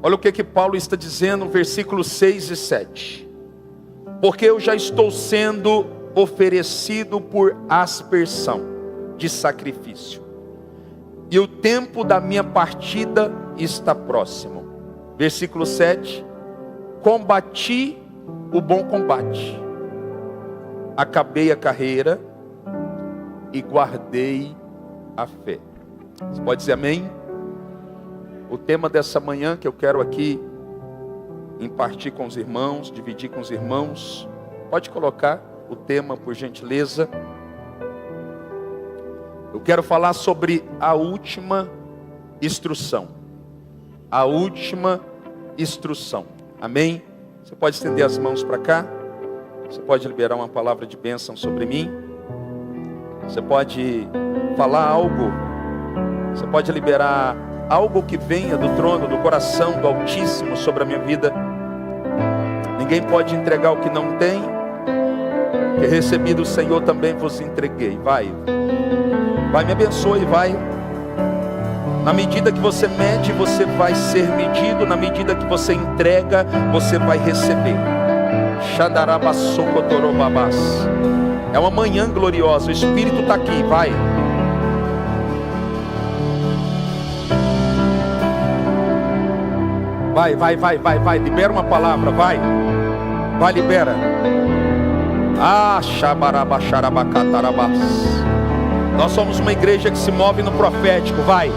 Olha o que Paulo está dizendo, versículos 6 e 7. Porque eu já estou sendo oferecido por aspersão de sacrifício, e o tempo da minha partida está próximo. Versículo 7. Combati o bom combate, acabei a carreira e guardei a fé. Você pode dizer amém? O tema dessa manhã que eu quero aqui impartir com os irmãos, dividir com os irmãos. Pode colocar o tema, por gentileza. Eu quero falar sobre a última instrução. A última instrução. Amém? Você pode estender as mãos para cá. Você pode liberar uma palavra de bênção sobre mim. Você pode falar algo. Você pode liberar algo que venha do trono, do coração do Altíssimo sobre a minha vida. Ninguém pode entregar o que não tem. Que recebi do Senhor também vos entreguei. Vai, me abençoe, vai. Na medida que você mede, você vai ser medido. Na medida que você entrega, você vai receber. É uma manhã gloriosa. O Espírito está aqui, vai. Vai. Libera uma palavra, vai. Vai, libera. Nós somos uma igreja que se move no profético, vai.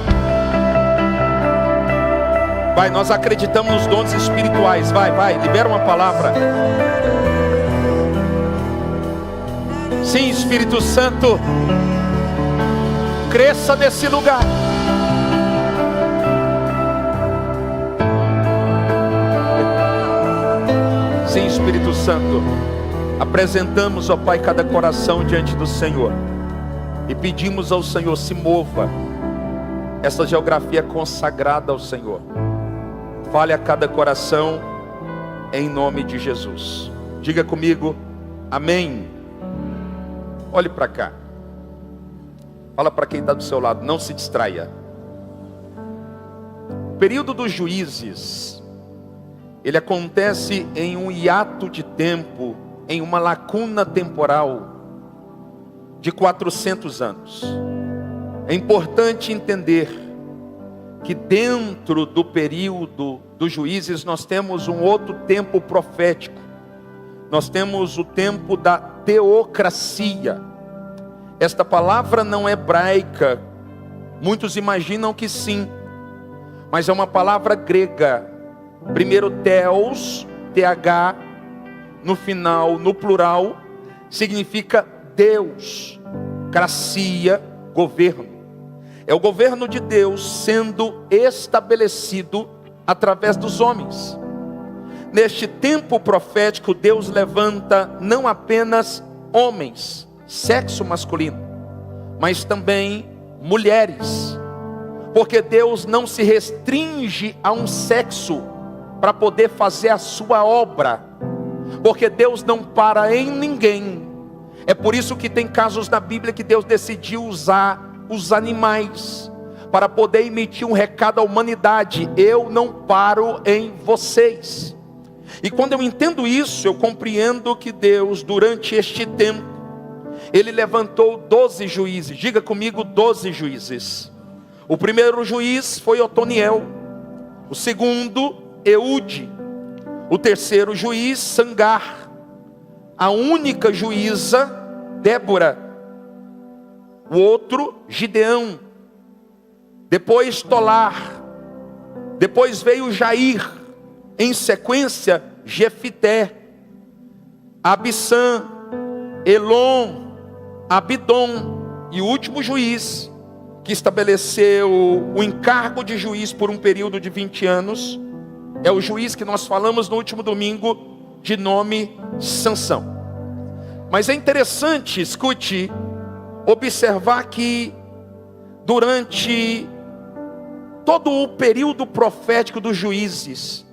Vai, nós acreditamos nos dons espirituais, vai, libera uma palavra. Sim, Espírito Santo, cresça nesse lugar. Sim, Espírito Santo, apresentamos, ó Pai, cada coração diante do Senhor e pedimos ao Senhor, se mova essa geografia consagrada ao Senhor. Fale a cada coração em nome de Jesus. Diga comigo, amém. Olhe para cá. Fala para quem está do seu lado, não se distraia. O período dos juízes, ele acontece em um hiato de tempo, em uma lacuna temporal de 400 anos. É importante entender que dentro do período dos juízes nós temos um outro tempo profético. Nós temos o tempo da teocracia. Esta palavra não é hebraica. Muitos imaginam que sim, mas é uma palavra grega. Primeiro theos, TH, no final, no plural, significa Deus. Cracia, governo. É o governo de Deus sendo estabelecido através dos homens. Neste tempo profético, Deus levanta não apenas homens, sexo masculino, mas também mulheres. Porque Deus não se restringe a um sexo para poder fazer a sua obra. Porque Deus não para em ninguém. É por isso que tem casos na Bíblia que Deus decidiu usar os animais para poder emitir um recado à humanidade: eu não paro em vocês. E quando eu entendo isso, eu compreendo que Deus, durante este tempo, Ele levantou 12 juízes. Diga comigo, 12 juízes. O primeiro juiz foi Otoniel. O segundo, Eude. O terceiro juiz, Sangar. A única juíza, Débora. O outro, Gideão. Depois Tolar. Depois veio Jair. Em sequência, Jefité, Abissã, Elon, Abidom. E o último juiz, que estabeleceu o encargo de juiz por um período de 20 anos, é o juiz que nós falamos no último domingo, de nome Sansão. Mas é interessante, escute, observar que durante todo o período profético dos juízes,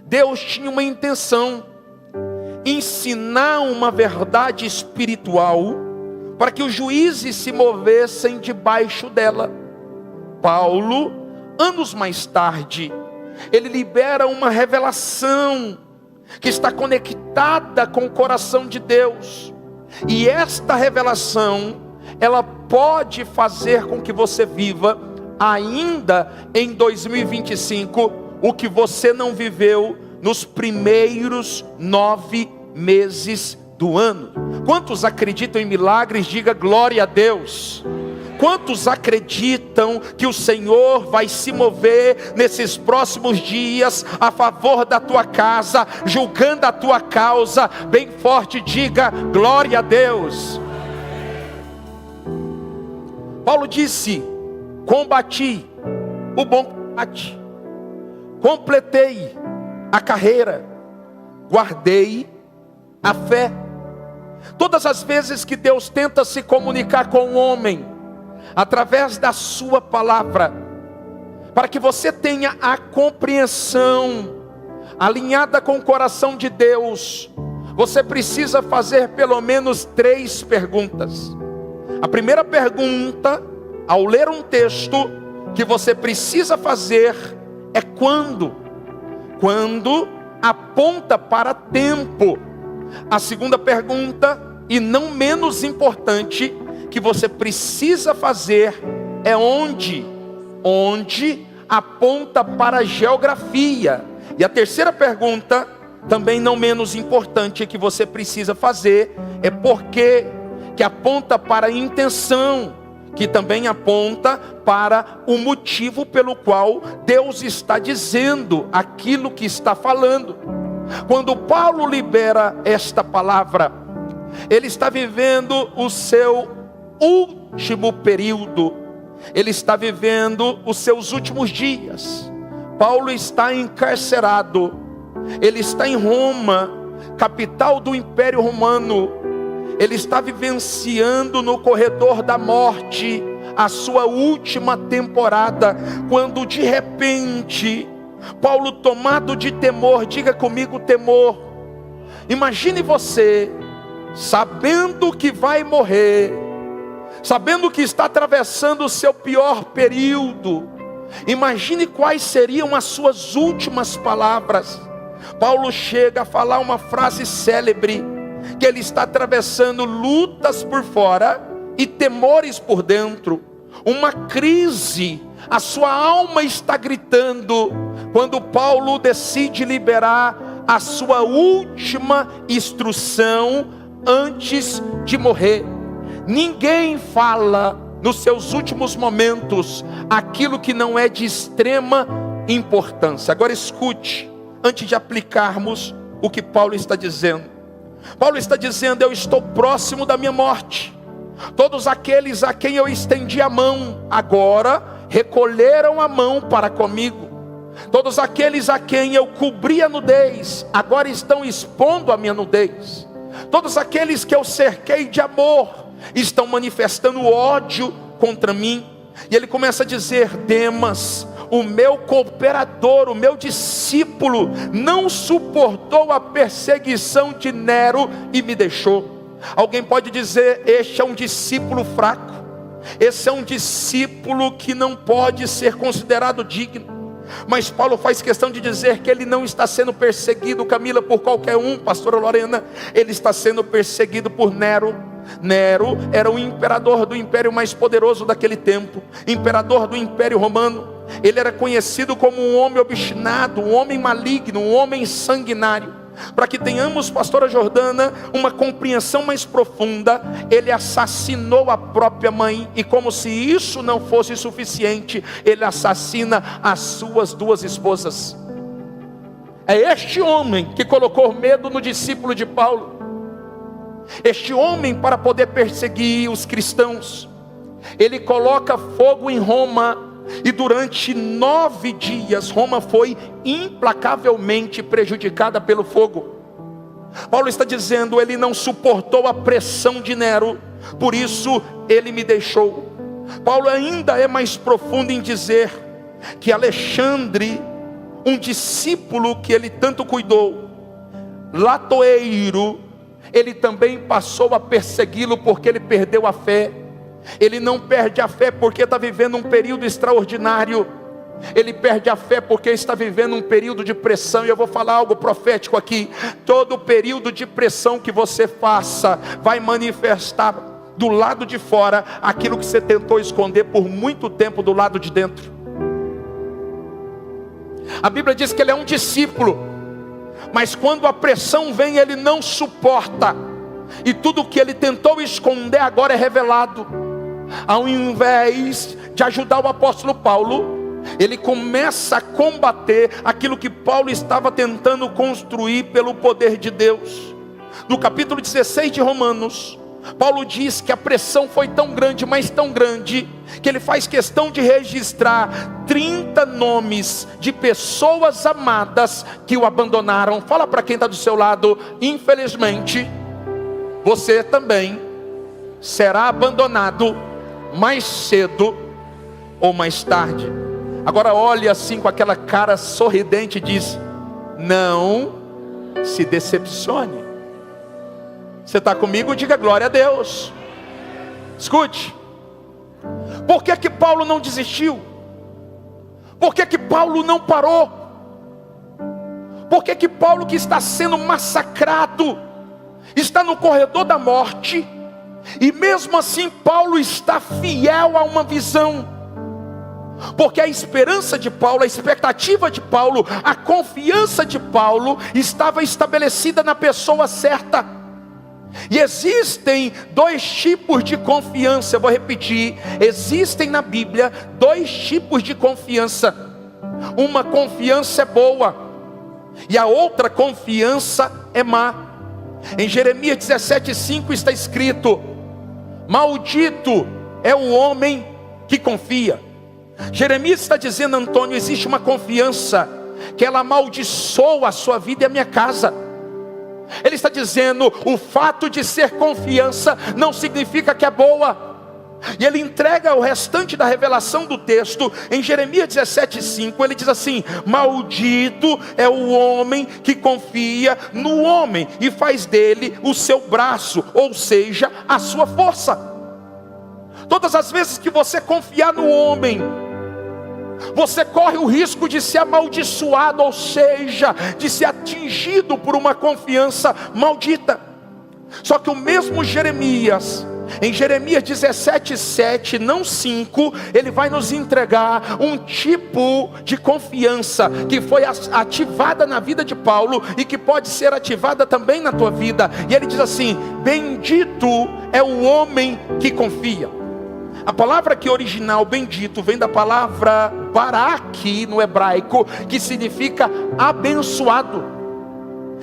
Deus tinha uma intenção: ensinar uma verdade espiritual para que os juízes se movessem debaixo dela. Paulo, anos mais tarde, ele libera uma revelação que está conectada com o coração de Deus. E esta revelação, ela pode fazer com que você viva ainda em 2025 o que você não viveu nos primeiros 9 meses do ano. Quantos acreditam em milagres? Diga glória a Deus. Quantos acreditam que o Senhor vai se mover nesses próximos dias a favor da tua casa, julgando a tua causa? Bem forte, diga glória a Deus. Paulo disse: combati o bom combate, completei a carreira, guardei a fé. Todas as vezes que Deus tenta se comunicar com o homem, através da sua palavra, para que você tenha a compreensão alinhada com o coração de Deus, você precisa fazer pelo menos 3 perguntas. A primeira pergunta, ao ler um texto, que você precisa fazer é quando? Quando aponta para tempo. A segunda pergunta, e não menos importante, que você precisa fazer é onde? Onde aponta para a geografia. E a terceira pergunta, também não menos importante, que você precisa fazer é porque, que aponta para a intenção, que também aponta para o motivo pelo qual Deus está dizendo aquilo que está falando. Quando Paulo libera esta palavra, ele está vivendo o seu último período, ele está vivendo os seus últimos dias. Paulo está encarcerado, ele está em Roma, capital do Império Romano. Ele está vivenciando no corredor da morte a sua última temporada, quando de repente Paulo, tomado de temor, diga comigo temor. Imagine você sabendo que vai morrer, sabendo que está atravessando o seu pior período. Imagine quais seriam as suas últimas palavras. Paulo chega a falar uma frase célebre, que ele está atravessando lutas por fora e temores por dentro, uma crise, a sua alma está gritando, quando Paulo decide liberar a sua última instrução antes de morrer. Ninguém fala nos seus últimos momentos aquilo que não é de extrema importância. Agora escute, antes de aplicarmos o que Paulo está dizendo. Paulo está dizendo: eu estou próximo da minha morte. Todos aqueles a quem eu estendi a mão, agora recolheram a mão para comigo. Todos aqueles a quem eu cobri a nudez, agora estão expondo a minha nudez. Todos aqueles que eu cerquei de amor, estão manifestando ódio contra mim. E ele começa a dizer: Demas, o meu cooperador, o meu discípulo, não suportou a perseguição de Nero e me deixou. Alguém pode dizer: este é um discípulo fraco, esse é um discípulo que não pode ser considerado digno. Mas Paulo faz questão de dizer que ele não está sendo perseguido, Camila, por qualquer um, pastora Lorena. Ele está sendo perseguido por Nero. Nero era o imperador do império mais poderoso daquele tempo, imperador do Império Romano. Ele era conhecido como um homem obstinado, um homem maligno, um homem sanguinário. Para que tenhamos, pastora Jordana, uma compreensão mais profunda, ele assassinou a própria mãe, e como se isso não fosse suficiente, ele assassina as suas 2 esposas. É este homem que colocou medo no discípulo de Paulo. Este homem, para poder perseguir os cristãos, ele coloca fogo em Roma. E durante 9 dias, Roma foi implacavelmente prejudicada pelo fogo. Paulo está dizendo: ele não suportou a pressão de Nero, por isso ele me deixou. Paulo ainda é mais profundo em dizer que Alexandre, um discípulo que ele tanto cuidou, latoeiro, ele também passou a persegui-lo porque ele perdeu a fé. Ele não perde a fé porque está vivendo um período extraordinário. Ele perde a fé porque está vivendo um período de pressão. E eu vou falar algo profético aqui. Todo período de pressão que você faça vai manifestar do lado de fora aquilo que você tentou esconder por muito tempo do lado de dentro. A Bíblia diz que ele é um discípulo, mas quando a pressão vem, ele não suporta, e tudo que ele tentou esconder agora é revelado. Ao invés de ajudar o apóstolo Paulo, ele começa a combater aquilo que Paulo estava tentando construir pelo poder de Deus. No capítulo 16 de Romanos, Paulo diz que a pressão foi tão grande, mas tão grande, que ele faz questão de registrar 30 nomes de pessoas amadas que o abandonaram. Fala para quem está do seu lado: infelizmente, você também será abandonado mais cedo ou mais tarde. Agora olhe assim com aquela cara sorridente e diz: não se decepcione. Você está comigo? Diga glória a Deus. Escute. Por que que Paulo não desistiu? Por que que Paulo não parou? Por que que Paulo, que está sendo massacrado, está no corredor da morte, e mesmo assim Paulo está fiel a uma visão? Porque a esperança de Paulo, a expectativa de Paulo, a confiança de Paulo estava estabelecida na pessoa certa. E existem dois tipos de confiança. Eu vou repetir: existem na Bíblia dois tipos de confiança. Uma confiança é boa e a outra confiança é má. Em Jeremias 17:5 está escrito: maldito é o homem que confia. Jeremias está dizendo: Antônio, existe uma confiança que ela amaldiçoa a sua vida e a minha casa. Ele está dizendo: o fato de ser confiança não significa que é boa. E ele entrega o restante da revelação do texto em Jeremias 17:5. Ele diz assim: maldito é o homem que confia no homem e faz dele o seu braço, ou seja, a sua força. Todas as vezes que você confiar no homem, você corre o risco de ser amaldiçoado, ou seja, de ser atingido por uma confiança maldita. Só que o mesmo Jeremias, em Jeremias 17:7, não 5, ele vai nos entregar um tipo de confiança que foi ativada na vida de Paulo e que pode ser ativada também na tua vida. E ele diz assim: bendito é o homem que confia. A palavra aqui original, bendito, vem da palavra barak no hebraico, que significa abençoado.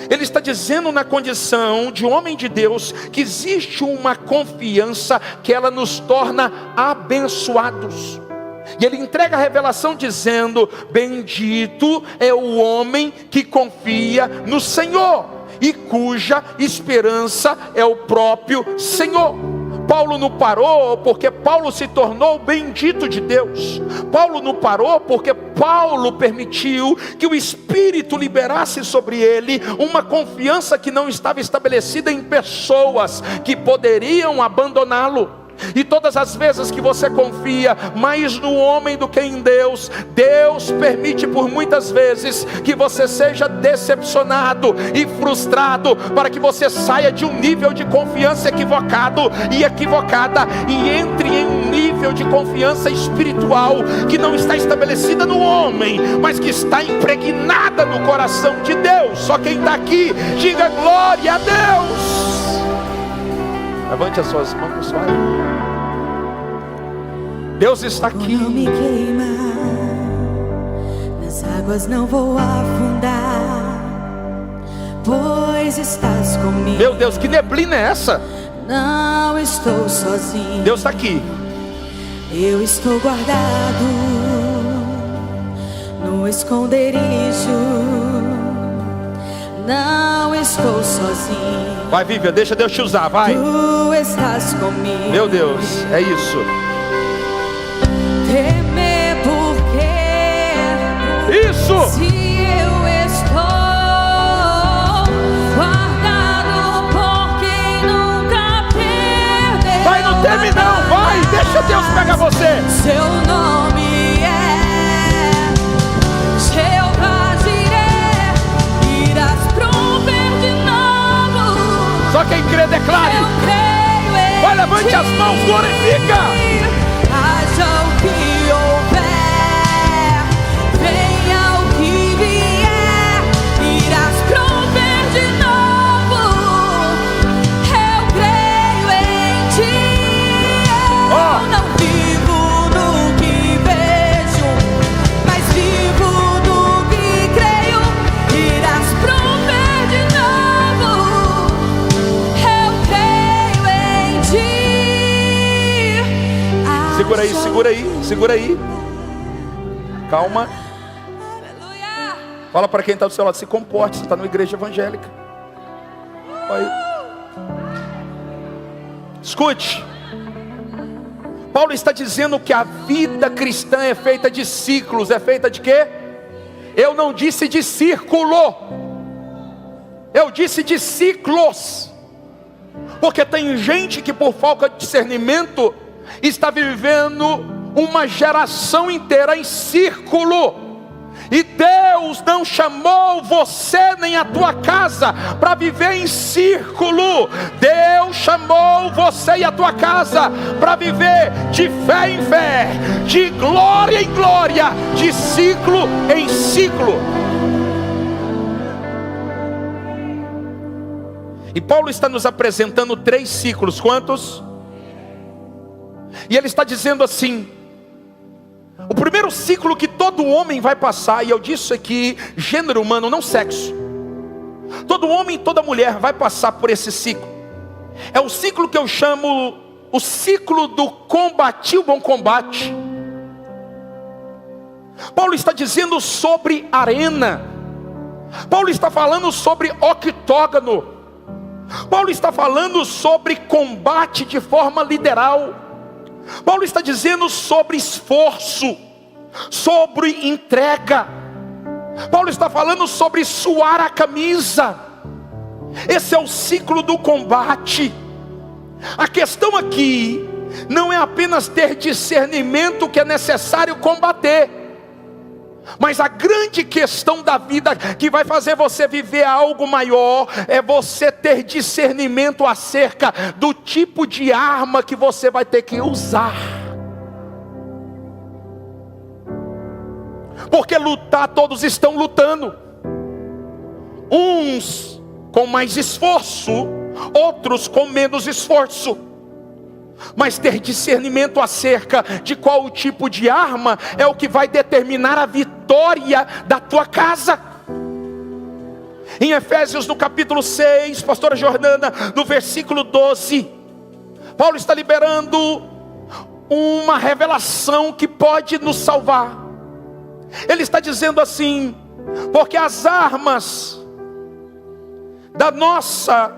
Ele está dizendo na condição de homem de Deus que existe uma confiança que ela nos torna abençoados. E ele entrega a revelação dizendo: bendito é o homem que confia no Senhor e cuja esperança é o próprio Senhor. Paulo não parou porque Paulo se tornou bendito de Deus. Paulo não parou porque Paulo permitiu que o Espírito liberasse sobre ele uma confiança que não estava estabelecida em pessoas que poderiam abandoná-lo. E todas as vezes que você confia mais no homem do que em Deus, Deus permite por muitas vezes que você seja decepcionado e frustrado, para que você saia de um nível de confiança equivocado e equivocada e entre em um nível de confiança espiritual que não está estabelecida no homem, mas que está impregnada no coração de Deus. Só quem está aqui, diga glória a Deus. Levante as suas mãos, suave. Deus está aqui. Não me queima, nas águas não vou afundar, pois estás comigo. Meu Deus, que neblina é essa? Não estou sozinho. Deus está aqui. Eu estou guardado no esconderijo. Não estou sozinho. Vai, Vivian, deixa Deus te usar, vai. Tu estás comigo. Meu Deus, é isso. Temer porque Isso. se eu estou guardado por quem nunca perdeu. Vai, não teme não, vai, deixa Deus pegar você. Seu nome é levante as mãos, glorifica. Haja o que houver, venha o que vier, irás prover de novo. Eu creio em ti. Eu não vivo no que vejo, mas vivo no que creio. Irás prover de novo. Eu creio em ti. Segura aí, segura aí, segura aí. Calma. Aleluia. Fala para quem está do seu lado, se comporte, você está numa igreja evangélica. Aí. Escute. Paulo está dizendo que a vida cristã é feita de ciclos. É feita de quê? Eu não disse de círculo, eu disse de ciclos. Porque tem gente que por falta de discernimento está vivendo uma geração inteira em círculo. E Deus não chamou você nem a tua casa para viver em círculo. Deus chamou você e a tua casa para viver de fé em fé, de glória em glória, de ciclo em ciclo. E Paulo está nos apresentando 3 ciclos. Quantos? E ele está dizendo assim: o primeiro ciclo que todo homem vai passar, e eu disse aqui, gênero humano, não sexo. Todo homem e toda mulher vai passar por esse ciclo. É o ciclo que eu chamo o ciclo do combati o bom combate. Paulo está dizendo sobre arena. Paulo está falando sobre octógono. Paulo está falando sobre combate de forma literal. Paulo está dizendo sobre esforço, sobre entrega. Paulo está falando sobre suar a camisa. Esse é o ciclo do combate. A questão aqui não é apenas ter discernimento que é necessário combater, mas a grande questão da vida que vai fazer você viver algo maior é você ter discernimento acerca do tipo de arma que você vai ter que usar. Porque lutar, todos estão lutando. Uns com mais esforço, outros com menos esforço. Mas ter discernimento acerca de qual o tipo de arma é o que vai determinar a vitória da tua casa. Em Efésios no capítulo 6, pastora Jordana, no versículo 12, Paulo está liberando uma revelação que pode nos salvar. Ele está dizendo assim: porque as armas da nossa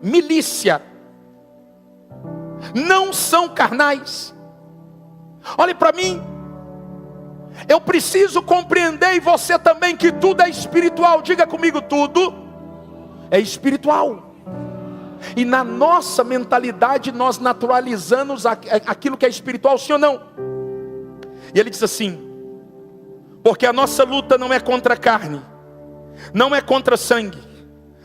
milícia não são carnais. Olhe para mim. Eu preciso compreender, e você também, que tudo é espiritual. Diga comigo, tudo é espiritual. E na nossa mentalidade nós naturalizamos aquilo que é espiritual, sim ou não? E ele diz assim: porque a nossa luta não é contra a carne, não é contra sangue,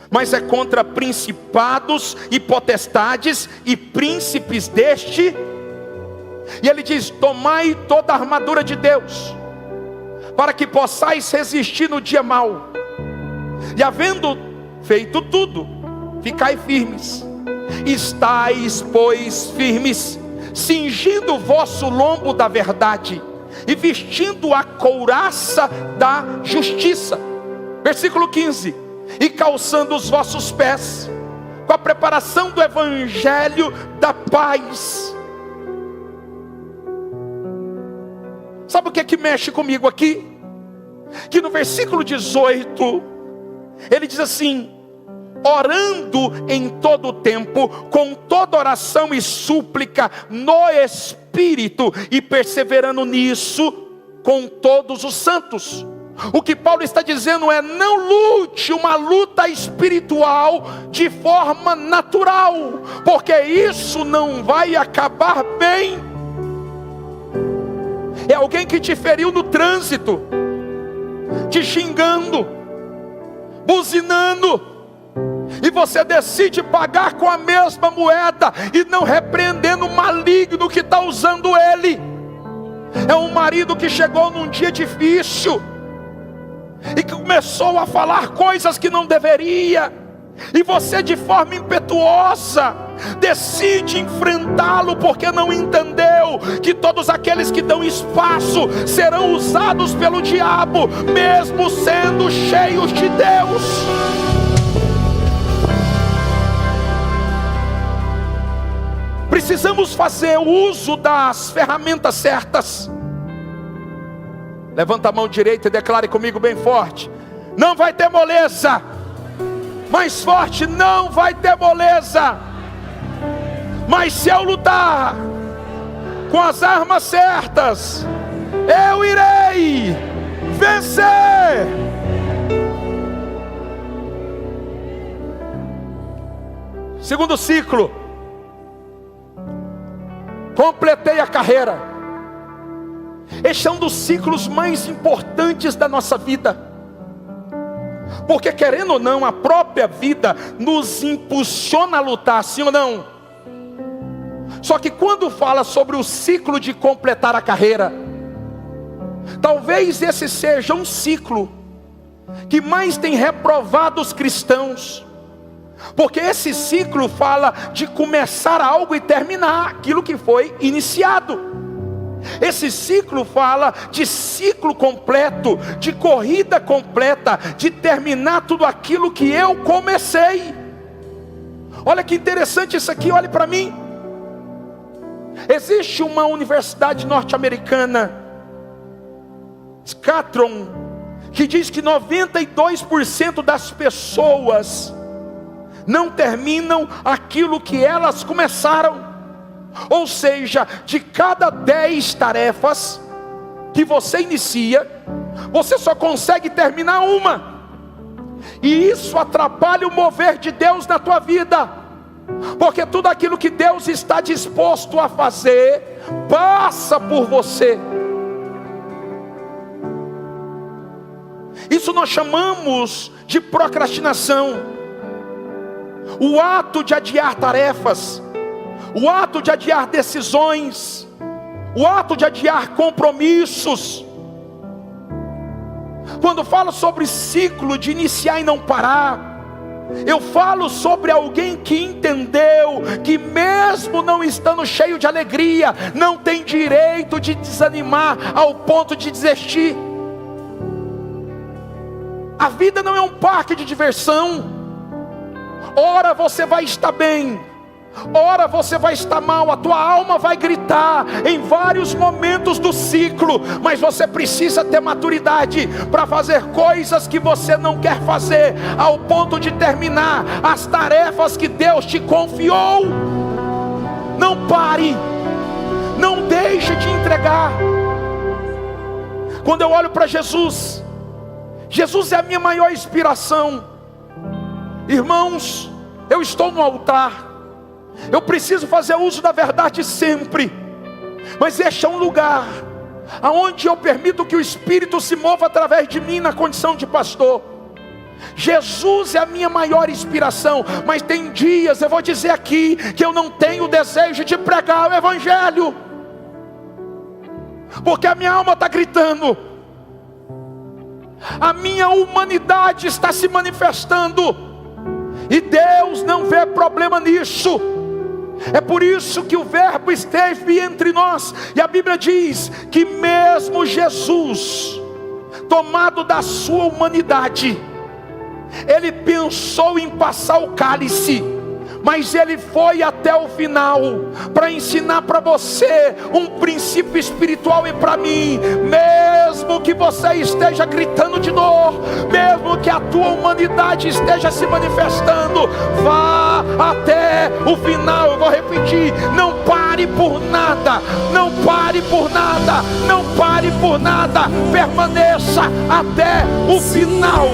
mas é contra principados e potestades e príncipes deste. E ele diz: tomai toda a armadura de Deus, para que possais resistir no dia mau, e havendo feito tudo, ficai firmes. Estais, pois, firmes, cingindo o vosso lombo da verdade, e vestindo a couraça da justiça. Versículo 15: e calçando os vossos pés com a preparação do evangelho da paz. Sabe o que é que mexe comigo aqui? Que no versículo 18 ele diz assim: orando em todo o tempo, com toda oração e súplica no Espírito, e perseverando nisso com todos os santos. O que Paulo está dizendo é: não lute uma luta espiritual de forma natural, porque isso não vai acabar bem. É alguém que te feriu no trânsito, te xingando, buzinando, e você decide pagar com a mesma moeda, e não repreendendo o maligno que está usando ele. É um marido que chegou num dia difícil, e que começou a falar coisas que não deveria, e você, de forma impetuosa, decide enfrentá-lo, porque não entendeu que todos aqueles que dão espaço serão usados pelo diabo, mesmo sendo cheios de Deus. Precisamos fazer uso das ferramentas certas. Levanta a mão direita e declare comigo bem forte: não vai ter moleza. Mais forte: não vai ter moleza. Mas se eu lutar com as armas certas, eu irei vencer. Segundo ciclo: completei a carreira. Este é um dos ciclos mais importantes da nossa vida, porque, querendo ou não, a própria vida nos impulsiona a lutar, sim ou não? Só que quando fala sobre o ciclo de completar a carreira, talvez esse seja um ciclo que mais tem reprovado os cristãos, porque esse ciclo fala de começar algo e terminar aquilo que foi iniciado. Esse ciclo fala de ciclo completo, de corrida completa, de terminar tudo aquilo que eu comecei. Olha que interessante isso aqui, olhe para mim. Existe uma universidade norte-americana, Scatron, que diz que 92% das pessoas não terminam aquilo que elas começaram. Ou seja, de cada 10 tarefas que você inicia, você só consegue terminar uma. E isso atrapalha o mover de Deus na tua vida, porque tudo aquilo que Deus está disposto a fazer passa por você. Isso nós chamamos de procrastinação. O ato de adiar tarefas, o ato de adiar decisões, o ato de adiar compromissos. Quando falo sobre ciclo de iniciar e não parar, eu falo sobre alguém que entendeu que mesmo não estando cheio de alegria, não tem direito de desanimar ao ponto de desistir. A vida não é um parque de diversão. Ora você vai estar bem, ora você vai estar mal, a tua alma vai gritar em vários momentos do ciclo, mas você precisa ter maturidade para fazer coisas que você não quer fazer, ao ponto de terminar as tarefas que Deus te confiou. Não pare, não deixe de entregar. Quando eu olho para Jesus, Jesus é a minha maior inspiração. Irmãos, eu estou no altar, eu preciso fazer uso da verdade sempre, mas este é um lugar aonde eu permito que o Espírito se mova através de mim na condição de pastor. Jesus é a minha maior inspiração, mas tem dias, eu vou dizer aqui, que eu não tenho o desejo de pregar o Evangelho, porque a minha alma está gritando, a minha humanidade está se manifestando, e Deus não vê problema nisso. É por isso que o Verbo esteve entre nós, e a Bíblia diz que mesmo Jesus, tomado da sua humanidade, ele pensou em passar o cálice, mas ele foi até o final para ensinar para você um princípio espiritual e para mim. Mesmo que você esteja gritando de dor, mesmo que a tua humanidade esteja se manifestando, vá até o final. Eu vou repetir: não pare por nada, não pare por nada, não pare por nada, permaneça até o final.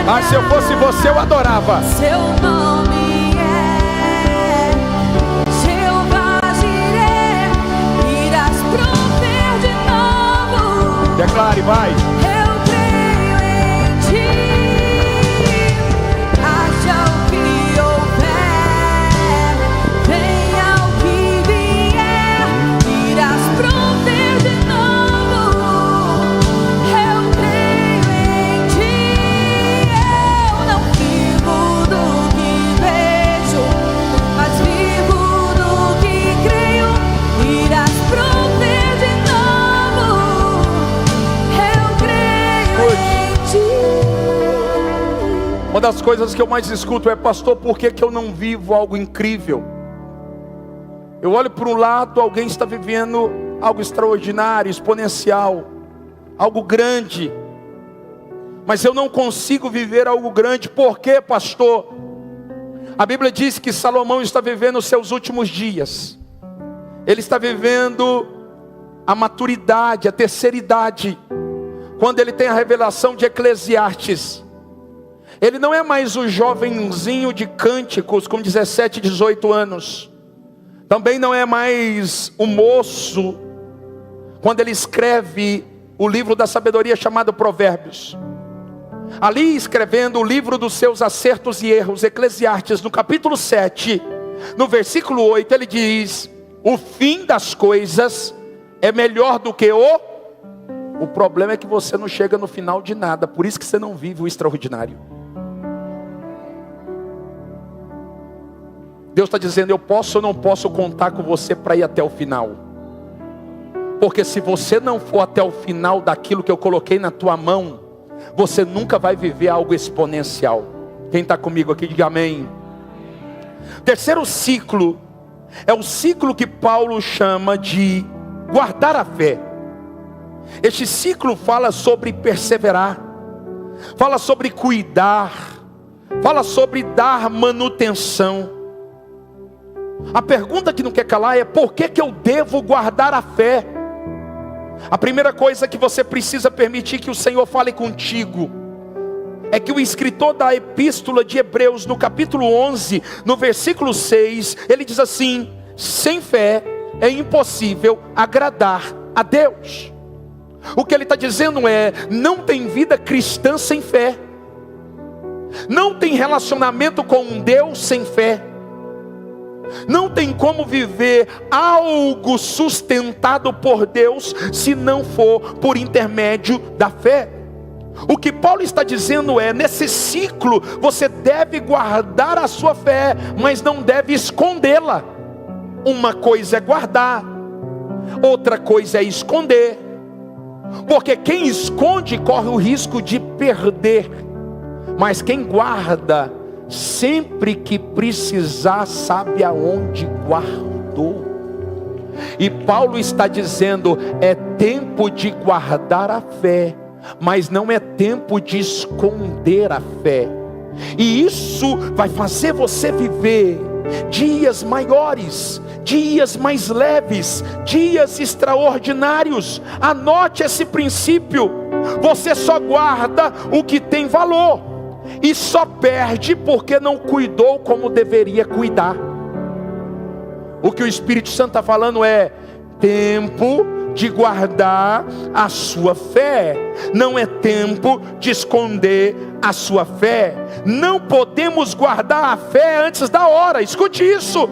Ah, se eu fosse você, eu adorava. Seu nome é Jeová Jireh, irás prover vai. Eu creio em ti, haja o que houver, venha o que vier, irás prover de novo. Eu creio em ti, eu não vivo do que vejo, mas vivo do que creio, irás prover de novo. Eu creio em ti. Uma das coisas que eu mais escuto é: pastor, por que eu não vivo algo incrível? Eu olho para um lado, alguém está vivendo algo extraordinário, exponencial, algo grande, mas eu não consigo viver algo grande. Por quê, pastor? A Bíblia diz que Salomão está vivendo os seus últimos dias. Ele está vivendo a maturidade, a terceira idade, quando ele tem a revelação de Eclesiastes. Ele não é mais o jovenzinho de Cânticos com 17, 18 anos. Também não é mais o moço quando ele escreve o livro da sabedoria chamado Provérbios. Ali escrevendo o livro dos seus acertos e erros, Eclesiastes, no capítulo 7, no versículo 8, ele diz: o fim das coisas é melhor do que o problema é que você não chega no final de nada, por isso que você não vive o extraordinário. Deus está dizendo: eu posso ou não posso contar com você para ir até o final? Porque se você não for até o final daquilo que eu coloquei na tua mão, você nunca vai viver algo exponencial. Quem está comigo aqui, diga amém. Terceiro ciclo é o ciclo que Paulo chama de guardar a fé. Este ciclo fala sobre perseverar, fala sobre cuidar, fala sobre dar manutenção. A pergunta que não quer calar é: por que eu devo guardar a fé? A primeira coisa que você precisa permitir que o Senhor fale contigo é que o escritor da epístola de Hebreus, no capítulo 11, no versículo 6, ele diz assim: sem fé é impossível agradar a Deus. O que ele está dizendo é: não tem vida cristã sem fé, não tem relacionamento com um Deus sem fé, não tem como viver algo sustentado por Deus se não for por intermédio da fé. O que Paulo está dizendo é: nesse ciclo você deve guardar a sua fé, mas não deve escondê-la. Uma coisa é guardar, outra coisa é esconder, porque quem esconde corre o risco de perder, mas quem guarda, sempre que precisar, sabe aonde guardou. E Paulo está dizendo: é tempo de guardar a fé, mas não é tempo de esconder a fé. E isso vai fazer você viver dias maiores, dias mais leves, dias extraordinários. Anote esse princípio: você só guarda o que tem valor, e só perde porque não cuidou como deveria cuidar. O que o Espírito Santo está falando é: tempo de guardar a sua fé, não é tempo de esconder a sua fé. Não podemos guardar a fé antes da hora. Escute isso,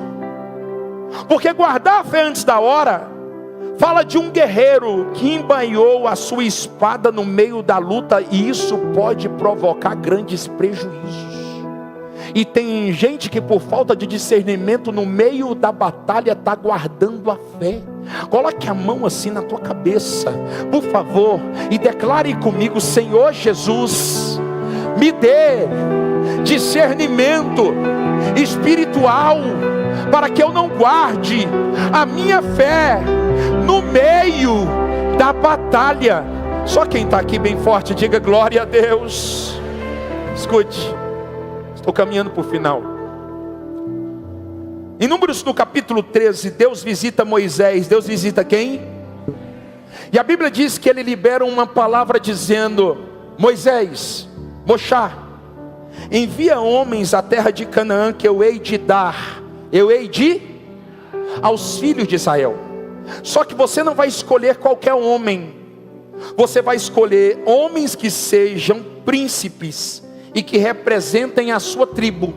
porque guardar a fé antes da hora fala de um guerreiro que embainhou a sua espada no meio da luta, e isso pode provocar grandes prejuízos. E tem gente que por falta de discernimento no meio da batalha está guardando a fé. Coloque a mão assim na tua cabeça, por favor, e declare comigo: Senhor Jesus, me dê discernimento espiritual para que eu não guarde a minha fé no meio da batalha. Só quem está aqui bem forte, diga glória a Deus. Escute, estou caminhando para o final. Em Números no capítulo 13, Deus visita Moisés. Deus visita quem? E a Bíblia diz que ele libera uma palavra dizendo: Moisés, Moshá, envia homens à terra de Canaã, que eu hei de dar, aos filhos de Israel. Só que você não vai escolher qualquer homem, você vai escolher homens que sejam príncipes e que representem a sua tribo.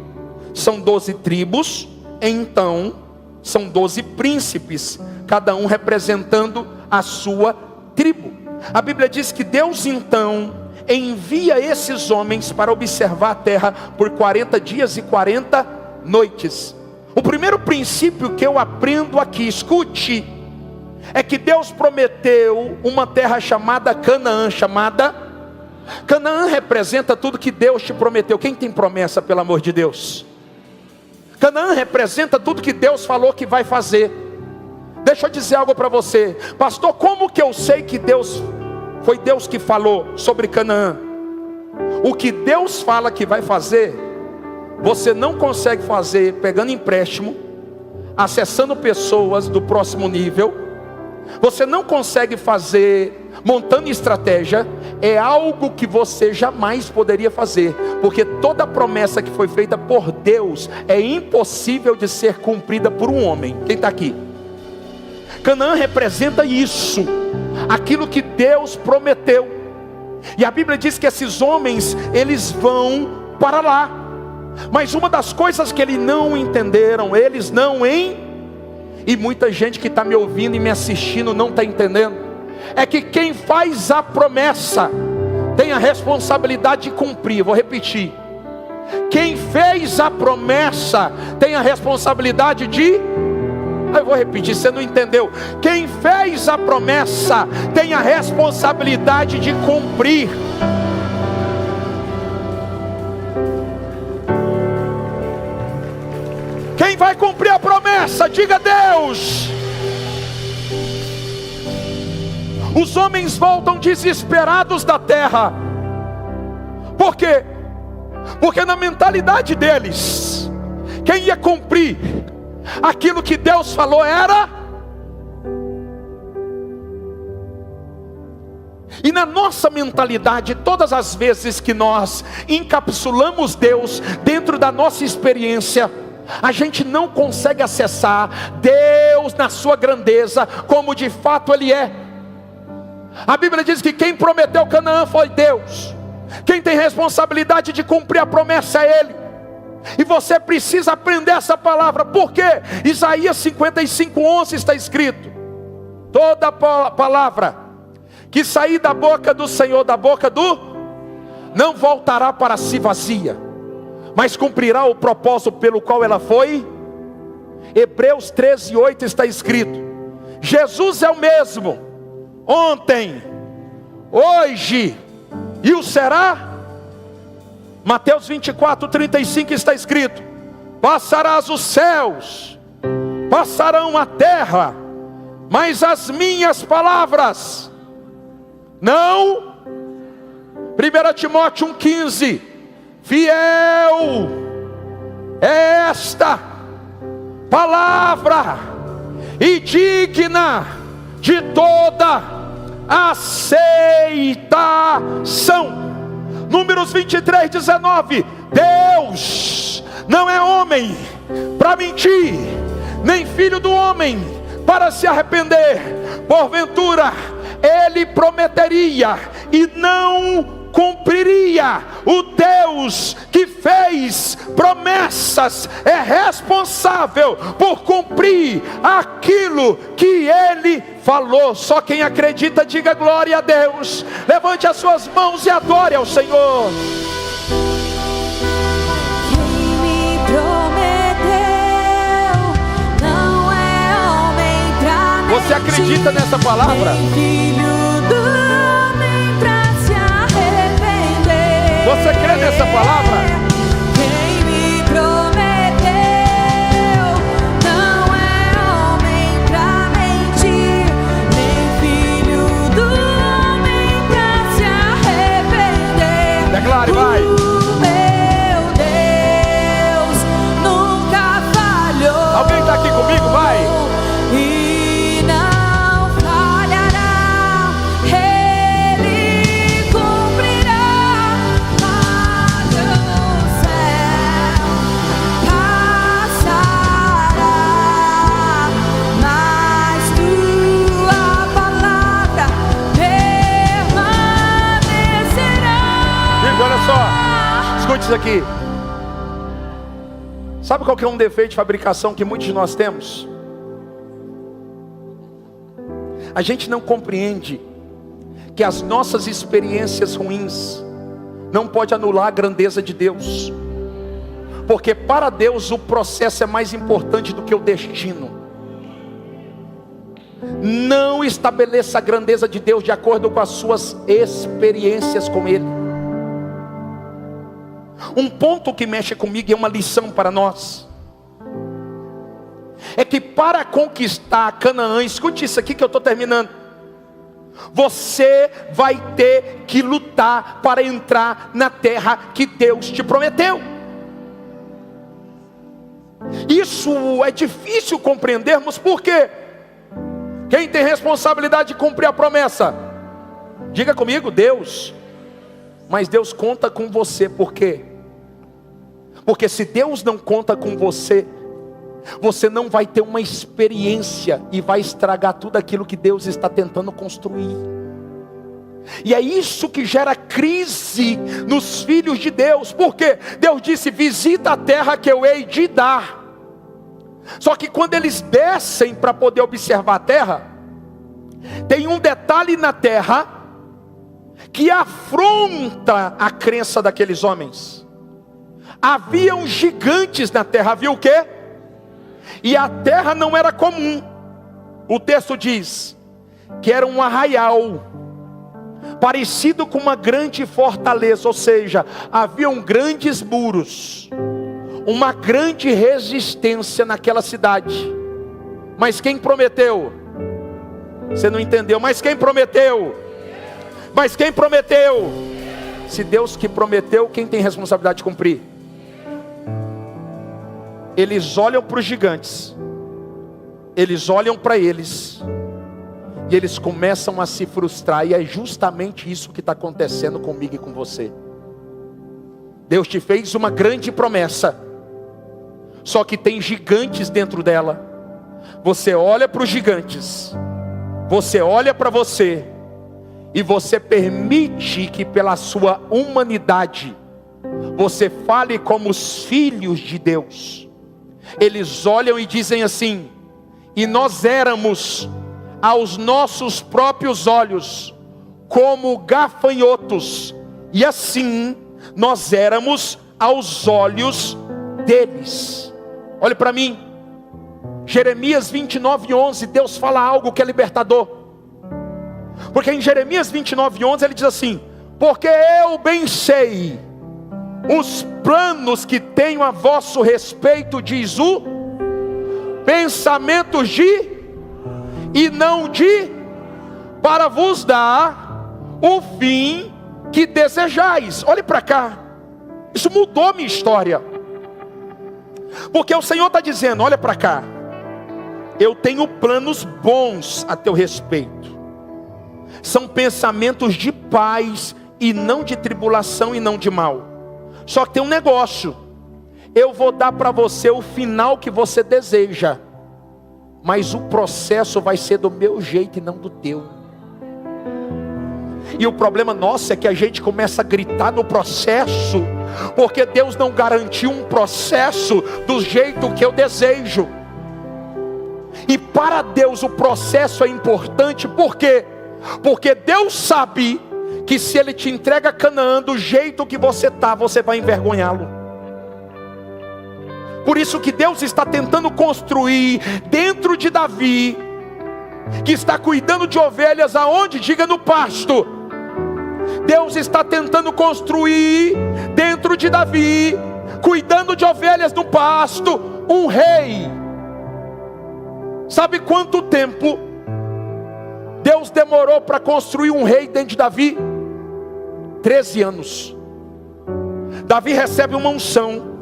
São 12 tribos, então são 12 príncipes, cada um representando a sua tribo. A Bíblia diz que Deus então envia esses homens para observar a terra por 40 dias e 40 noites. O primeiro princípio que eu aprendo aqui, escute, é que Deus prometeu uma terra chamada Canaã. Canaã representa tudo que Deus te prometeu. Quem tem promessa, pelo amor de Deus? Canaã representa tudo que Deus falou que vai fazer. Deixa eu dizer algo para você, pastor, como que eu sei que foi Deus que falou sobre Canaã? O que Deus fala que vai fazer, você não consegue fazer pegando empréstimo, acessando pessoas do próximo nível. Você não consegue fazer montando estratégia. É algo que você jamais poderia fazer, porque toda promessa que foi feita por Deus é impossível de ser cumprida por um homem. Quem está aqui? Canaã representa isso, aquilo que Deus prometeu. E a Bíblia diz que esses homens, eles vão para lá. Mas uma das coisas que eles não entenderam, e muita gente que está me ouvindo e me assistindo não está entendendo, é que quem faz a promessa tem a responsabilidade de cumprir. Vou repetir: quem fez a promessa tem a responsabilidade de... Eu vou repetir, você não entendeu. Quem fez a promessa tem a responsabilidade de cumprir. Quem vai cumprir a promessa? Diga Deus. Os homens voltam desesperados da terra. Por quê? Porque na mentalidade deles, quem ia cumprir aquilo que Deus falou era... E na nossa mentalidade, todas as vezes que nós encapsulamos Deus dentro da nossa experiência, a gente não consegue acessar Deus na sua grandeza, como de fato Ele é. A Bíblia diz que quem prometeu Canaã foi Deus. Quem tem responsabilidade de cumprir a promessa é Ele. E você precisa aprender essa palavra. Por quê? Isaías 55:11 está escrito: toda palavra que sair da boca do Senhor, não voltará para si vazia, mas cumprirá o propósito pelo qual ela foi. Hebreus 13:8 está escrito: Jesus é o mesmo ontem, hoje e o será. Mateus 24:35 está escrito: passarás os céus, passarão a terra, mas as minhas palavras não. 1 Timóteo 1,15: fiel é esta palavra e digna de toda aceitação. Números 23:19: Deus não é homem para mentir, nem filho do homem para se arrepender. Porventura Ele prometeria e não cumpriria? O Deus que fez promessas é responsável por cumprir aquilo que Ele falou. Só quem acredita, diga glória a Deus. Levante as suas mãos e adore ao Senhor. Quem me prometeu não é homem pra mentir. Você acredita nessa palavra? Nem filho do homem pra se arrepender. Você crê nessa palavra? Quem me prometeu não é homem pra mentir, nem filho do homem pra se arrepender. Declare, vai. O meu Deus nunca falhou. Alguém está aqui comigo? Vai. E não falhará, Ele cumprirá. gigantes aqui. Sabe qual que é um defeito de fabricação que muitos de nós temos? A gente não compreende que as nossas experiências ruins não pode anular a grandeza de Deus. Porque para Deus o processo é mais importante do que o destino. Não estabeleça a grandeza de Deus de acordo com as suas experiências com Ele. Um ponto que mexe comigo e é uma lição para nós, é que para conquistar Canaã, escute isso aqui que eu estou terminando, você vai ter que lutar para entrar na terra que Deus te prometeu. Isso é difícil compreendermos, por quê? Quem tem responsabilidade de cumprir a promessa? Diga comigo, Deus. Mas Deus conta com você, por quê? Porque se Deus não conta com você, você não vai ter uma experiência e vai estragar tudo aquilo que Deus está tentando construir. E é isso que gera crise nos filhos de Deus. Porque Deus disse: visita a terra que eu hei de dar. Só que quando eles descem para poder observar a terra, tem um detalhe na terra que afronta a crença daqueles homens. Haviam gigantes na terra, havia o quê? E a terra não era comum. O texto diz que era um arraial, parecido com uma grande fortaleza, ou seja, haviam grandes muros, uma grande resistência naquela cidade. Mas quem prometeu? Você não entendeu, mas quem prometeu? Mas quem prometeu? Se Deus que prometeu, quem tem responsabilidade de cumprir? Eles olham para os gigantes, eles olham para eles, e eles começam a se frustrar. E é justamente isso que está acontecendo comigo e com você. Deus te fez uma grande promessa, só que tem gigantes dentro dela. Você olha para os gigantes, você olha para você, e você permite que pela sua humanidade você fale como os filhos de Deus. Eles olham e dizem assim: e nós éramos aos nossos próprios olhos como gafanhotos, e assim nós éramos aos olhos deles. Olhe para mim, Jeremias 29:11, Deus fala algo que é libertador. Porque em Jeremias 29:11 ele diz assim: porque eu bem sei os planos que tenho a vosso respeito, diz o, pensamentos de, e não de, para vos dar o fim que desejais. Olhe para cá, isso mudou minha história. Porque o Senhor está dizendo: olha para cá, eu tenho planos bons a teu respeito. São pensamentos de paz e não de tribulação e não de mal. Só que tem um negócio: eu vou dar para você o final que você deseja, mas o processo vai ser do meu jeito e não do teu. E o problema nosso é que a gente começa a gritar no processo, porque Deus não garantiu um processo do jeito que eu desejo. E para Deus o processo é importante, por quê? Porque Deus sabe que se Ele te entrega Canaã do jeito que você está, você vai envergonhá-lo. Por isso que Deus está tentando construir dentro de Davi, que está cuidando de ovelhas aonde? Diga, no pasto. Deus está tentando construir dentro de Davi, cuidando de ovelhas no pasto, um rei. Sabe quanto tempo Deus demorou para construir um rei dentro de Davi? 13 anos. Davi recebe uma unção.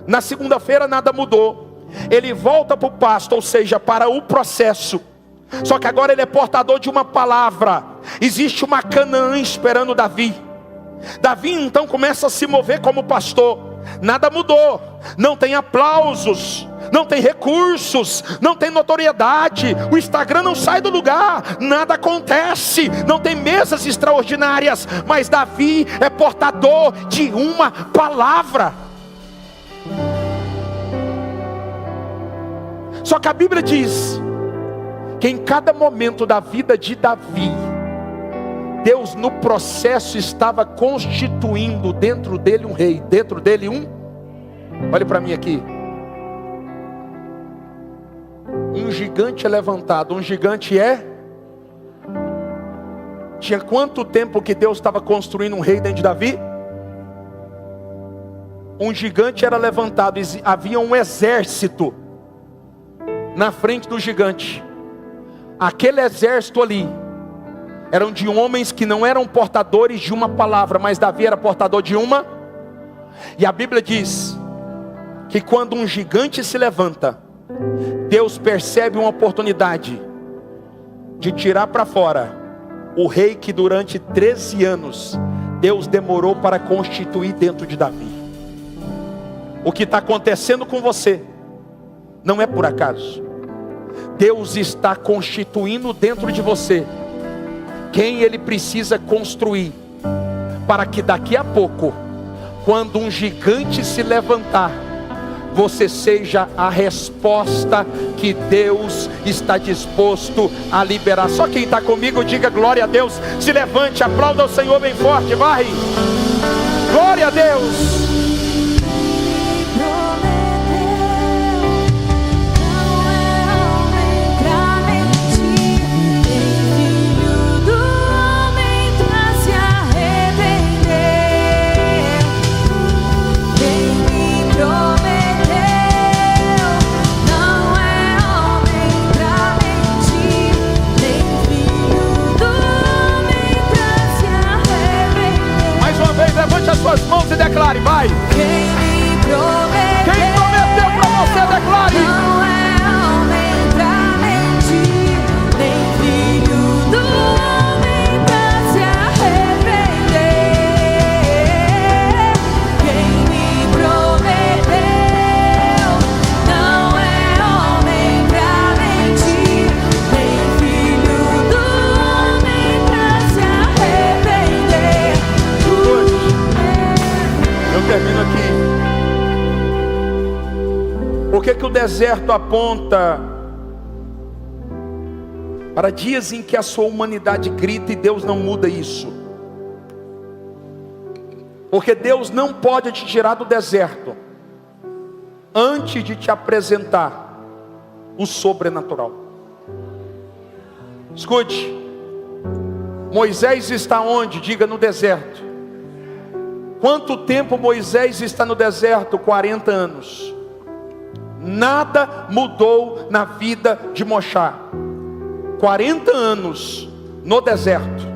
Na segunda-feira nada mudou. Ele volta para o pasto, ou seja, para o processo. Só que agora ele é portador de uma palavra. Existe uma Canaã esperando Davi. Davi então começa a se mover como pastor. Nada mudou. Não tem aplausos. não tem recursos, não tem notoriedade, o Instagram não sai do lugar, nada acontece, não tem mesas extraordinárias, mas Davi é portador de uma palavra. Só que a Bíblia diz que em cada momento da vida de Davi, Deus no processo estava constituindo dentro dele um rei, dentro dele olhe para mim aqui, um gigante é levantado. Um gigante tinha quanto tempo que Deus estava construindo um rei dentro de Davi? Um gigante era levantado, havia um exército na frente do gigante. Aquele exército ali eram de homens que não eram portadores de uma palavra, mas Davi era portador de uma. E a Bíblia diz que quando um gigante se levanta, Deus percebe uma oportunidade de tirar para fora o rei que durante 13 anos Deus demorou para constituir dentro de Davi. O que está acontecendo com você não é por acaso. Deus está constituindo dentro de você quem Ele precisa construir, para que daqui a pouco, quando um gigante se levantar, você seja a resposta que Deus está disposto a liberar. Só quem está comigo, diga glória a Deus. Se levante, aplauda o Senhor bem forte, vai. Glória a Deus. Levante as suas mãos e declare, vai. Quem prometeu para você, declare. Não é homem pra mentir, nem filho do homem pra se arrepender. Quem me prometeu não é homem pra mentir, nem filho do homem pra se arrepender. Eu termino aqui. Por que o deserto aponta para dias em que a sua humanidade grita e Deus não muda isso? Porque Deus não pode te tirar do deserto antes de te apresentar o sobrenatural. Escute, Moisés está onde? Diga, no deserto. Quanto tempo Moisés está no deserto? 40 anos. Nada mudou na vida de Moshá. 40 anos no deserto.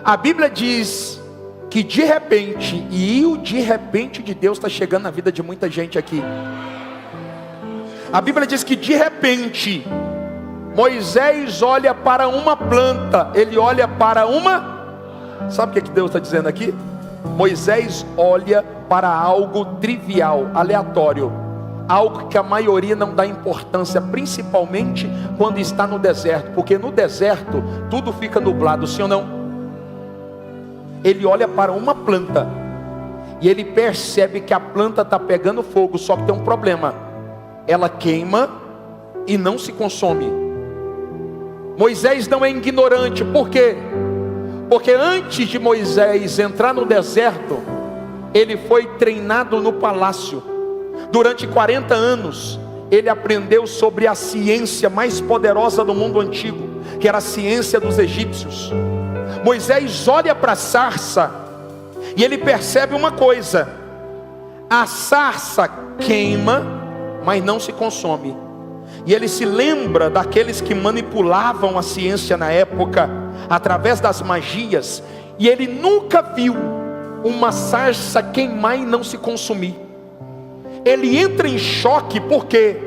A Bíblia diz que de repente, e o de repente de Deus está chegando na vida de muita gente aqui. A Bíblia diz que de repente, Moisés olha para uma planta. Ele olha para uma... Sabe o que Deus está dizendo aqui? Moisés olha para algo trivial, aleatório, algo que a maioria não dá importância, principalmente quando está no deserto, porque no deserto tudo fica nublado, sim ou não? Ele olha para uma planta e ele percebe que a planta está pegando fogo, só que tem um problema: ela queima e não se consome. Moisés não é ignorante, por quê? Porque antes de Moisés entrar no deserto, ele foi treinado no palácio. Durante 40 anos, ele aprendeu sobre a ciência mais poderosa do mundo antigo, que era a ciência dos egípcios. Moisés olha para a sarça e ele percebe uma coisa: a sarça queima, mas não se consome. E ele se lembra daqueles que manipulavam a ciência na época, através das magias, e ele nunca viu uma sarça queimar e não se consumir. Ele entra em choque, por quê?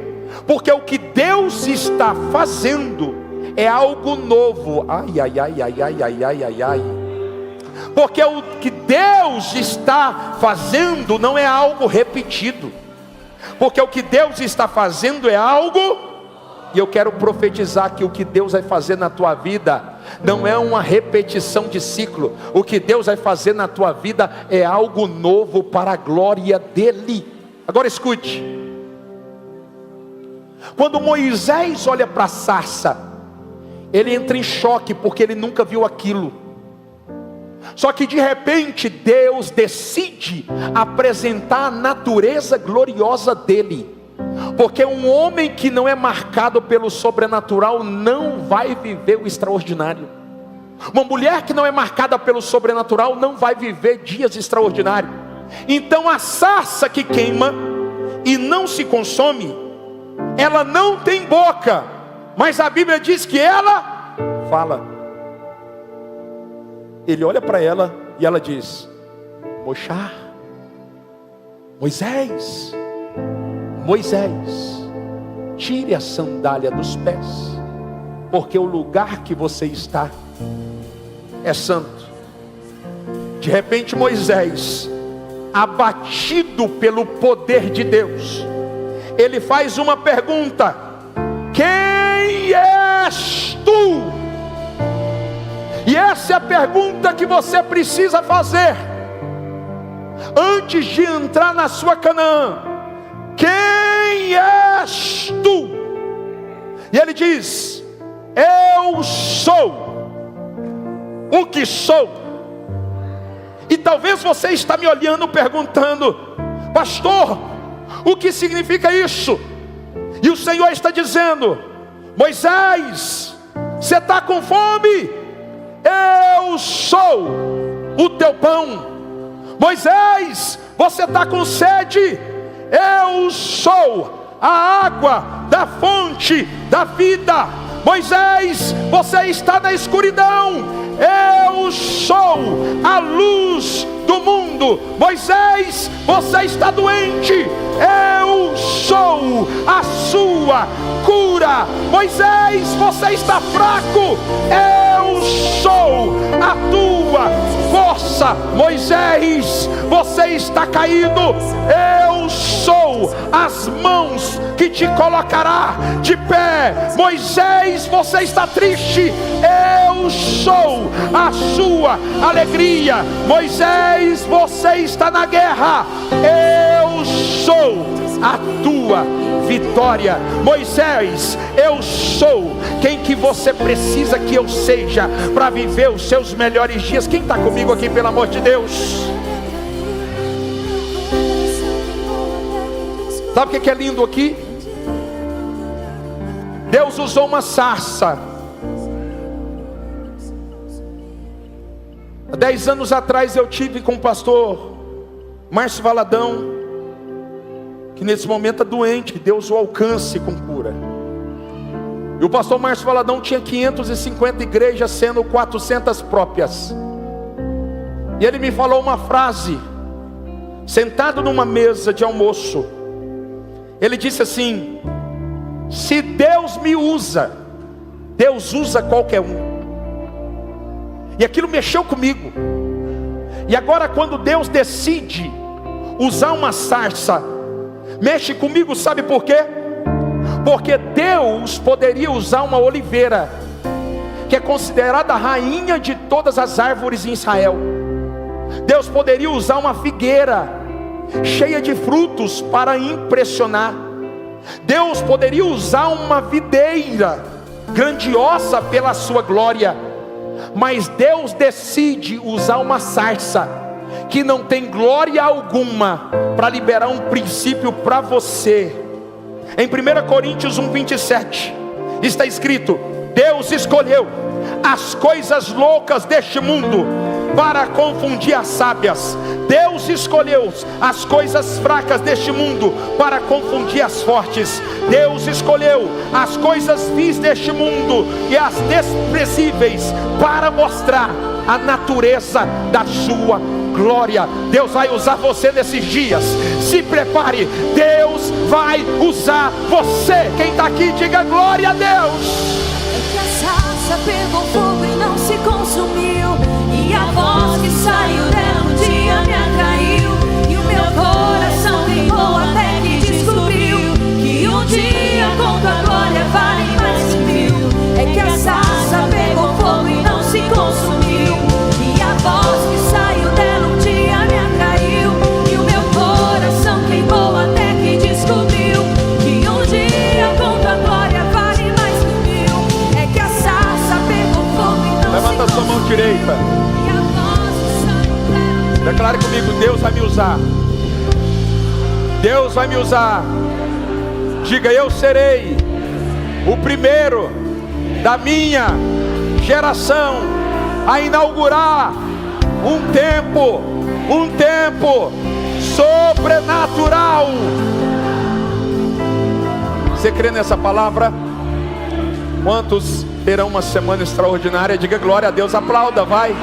Porque o que Deus está fazendo é algo novo. Ai, ai, ai, ai, ai, ai, ai, ai, ai. Porque o que Deus está fazendo não é algo repetido. Porque o que Deus está fazendo é algo, e eu quero profetizar que o que Deus vai fazer na tua vida não é uma repetição de ciclo. O que Deus vai fazer na tua vida é algo novo para a glória dele. Agora escute. Quando Moisés olha para a sarça, ele entra em choque porque ele nunca viu aquilo. Só que de repente Deus decide apresentar a natureza gloriosa dele. Porque um homem que não é marcado pelo sobrenatural não vai viver o extraordinário. Uma mulher que não é marcada pelo sobrenatural não vai viver dias extraordinários. Então a sarça que queima e não se consome, ela não tem boca, mas a Bíblia diz que ela fala. Ele olha para ela e ela diz: Moshá, Moisés, Moisés, tire a sandália dos pés, porque o lugar que você está é santo. De repente Moisés, abatido pelo poder de Deus, ele faz uma pergunta: quem és tu? E essa é a pergunta que você precisa fazer antes de entrar na sua Canaã. Quem és tu? E ele diz: eu sou o que sou. E talvez você está me olhando perguntando: pastor, o que significa isso? E o Senhor está dizendo: Moisés, você está com fome? Eu sou o teu pão. Moisés, você está com sede? Eu sou a água da fonte da vida. Moisés, você está na escuridão. Eu sou a luz do mundo. Moisés, você está doente. Eu sou a sua cura. Moisés, você está fraco. Eu sou a tua força. Moisés, você está caído. Eu sou as mãos que te colocará de pé. Moisés, você está triste. Eu sou a sua alegria. Moisés, você está na guerra. Eu sou a tua vitória. Moisés, eu sou quem que você precisa que eu seja para viver os seus melhores dias. Quem está comigo aqui, pelo amor de Deus? Sabe o que é lindo aqui? Deus usou uma sarça. Há 10 anos atrás eu tive com o pastor Márcio Valadão, que nesse momento é doente, que Deus o alcance com cura. E o pastor Márcio Valadão tinha 550 igrejas, sendo 400 próprias. E ele me falou uma frase, sentado numa mesa de almoço. Ele disse assim: se Deus me usa, Deus usa qualquer um. E aquilo mexeu comigo. E agora quando Deus decide usar uma sarça, mexe comigo, sabe por quê? Porque Deus poderia usar uma oliveira, que é considerada a rainha de todas as árvores em Israel. Deus poderia usar uma figueira cheia de frutos para impressionar. Deus poderia usar uma videira grandiosa pela sua glória. Mas Deus decide usar uma sarça que não tem glória alguma para liberar um princípio para você. Em 1 Coríntios 1:27 está escrito: Deus escolheu as coisas loucas deste mundo para confundir as sábias. Deus escolheu as coisas fracas deste mundo para confundir as fortes. Deus escolheu as coisas vis deste mundo e as desprezíveis para mostrar a natureza da sua glória. Deus vai usar você nesses dias. Se prepare, Deus vai usar você. Quem está aqui, diga glória a Deus. É que a sarça pegou fogo e não se consumiu, e a voz que saiu dela um dia me atraiu, e o meu coração queimou até que descobri Declare comigo: Deus vai me usar. Deus vai me usar. Diga: eu serei o primeiro da minha geração a inaugurar um tempo sobrenatural. Você crê nessa palavra? Quantos terão uma semana extraordinária? Diga glória a Deus, aplauda, vai.